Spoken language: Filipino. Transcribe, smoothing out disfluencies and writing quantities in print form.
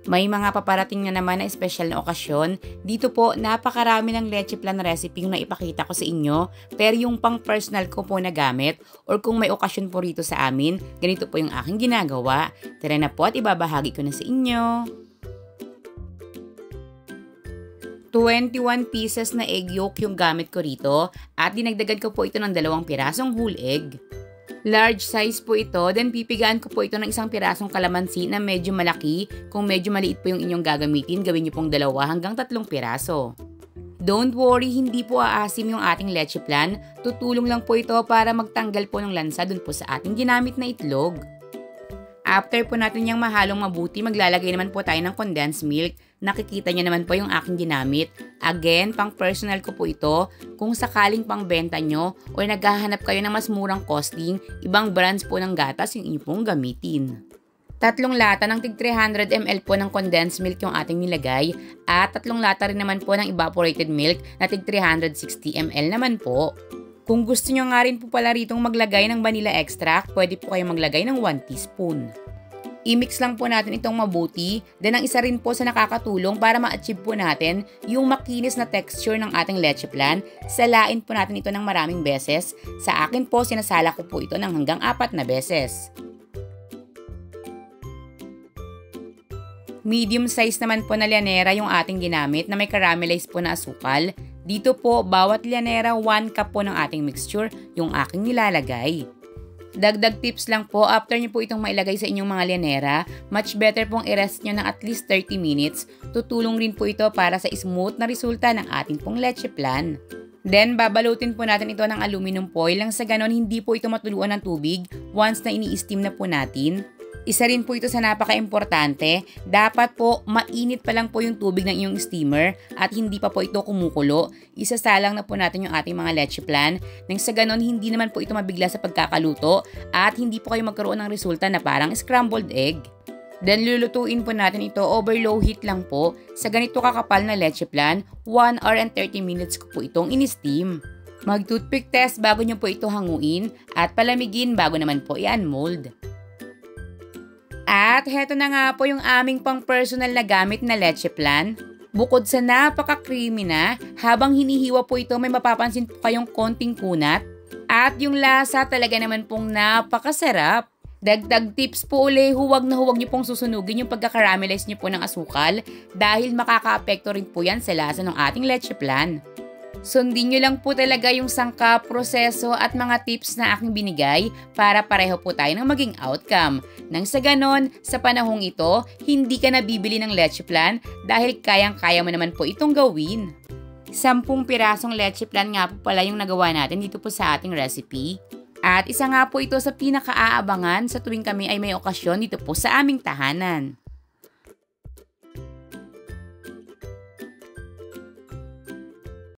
May mga paparating na naman na espesyal na okasyon. Dito po, napakarami ng leche plan recipe yung naipakita ko sa inyo. Pero yung pang personal ko po na gamit or kung may okasyon po rito sa amin, ganito po yung aking ginagawa. Tara na po at ibabahagi ko na sa inyo. 21 pieces na egg yolk yung gamit ko rito at dinagdagan ko po ito ng 2 pirasong whole egg. Large size po ito, then pipigaan ko po ito ng 1 pirasong kalamansi na medyo malaki. Kung medyo maliit po yung inyong gagamitin, gawin niyo pong 2 hanggang 3 piraso. Don't worry, hindi po aasim yung ating leche plan. Tutulong lang po ito para magtanggal po ng lansa dun po sa ating ginamit na itlog. After po natin yung mahalong mabuti, maglalagay naman po tayo ng condensed milk. Nakikita nyo naman po yung aking ginamit. Again, pang personal ko po ito. Kung sakaling pang benta nyo o naghahanap kayo ng mas murang costing, ibang brands po ng gatas yung inyo pong gamitin. 3 lata ng tig 300 ml po ng condensed milk yung ating nilagay at 3 lata rin naman po ng evaporated milk na tig 360 ml naman po. Kung gusto nyo nga rin po pala ritong maglagay ng vanilla extract, pwede po kayong maglagay ng 1 teaspoon. I-mix lang po natin itong mabuti. Then ang isa rin po sa nakakatulong para ma-achieve po natin yung makinis na texture ng ating leche plan, salain po natin ito ng maraming beses. Sa akin po, sinasala ko po ito ng hanggang 4 na beses. Medium size naman po na llanera yung ating ginamit na may caramelized po na asukal. Dito po, bawat llanera 1 cup po ng ating mixture yung aking nilalagay. Dagdag tips lang po, after nyo po itong mailagay sa inyong mga llanera, much better pong i-rest nyo ng at least 30 minutes. Tutulong rin po ito para sa smooth na resulta ng ating pong leche plan. Then, babalutin po natin ito ng aluminum foil lang sa ganon hindi po ito matuluan ng tubig once na ini-steam na po natin. Isa rin po ito sa napaka-importante, dapat po mainit pa lang po yung tubig ng iyong steamer at hindi pa po ito kumukulo. Isasalang na po natin yung ating mga leche plan nang sa ganon hindi naman po ito mabigla sa pagkakaluto at hindi po kayo magkaroon ng resulta na parang scrambled egg. Then lulutuin po natin ito over low heat lang po. Sa ganito kakapal na leche plan, 1 hour and 30 minutes ko po itong in-steam. Mag-toothpick test bago nyo po ito hanguin at palamigin bago naman po i-unmold. At heto na nga po yung aming pang personal na gamit na leche plan. Bukod sa napaka-creamy na, habang hinihiwa po ito may mapapansin po kayong konting kunat. At yung lasa talaga naman pong napakasarap. Dagdag tips po uli, huwag na huwag nyo pong susunugin yung pagka-caramelize nyo po ng asukal dahil makaka-apekto rin po yan sa lasa ng ating leche plan. Sundin nyo lang po talaga yung sangkap, proseso at mga tips na aking binigay para pareho po tayo ng maging outcome. Nang sa ganon, sa panahong ito, hindi ka nabibili ng leche plan dahil kayang-kaya mo naman po itong gawin. 10 pirasong leche plan nga po pala yung nagawa natin dito po sa ating recipe. At isa nga po ito sa pinaka-aabangan sa tuwing kami ay may okasyon dito po sa aming tahanan.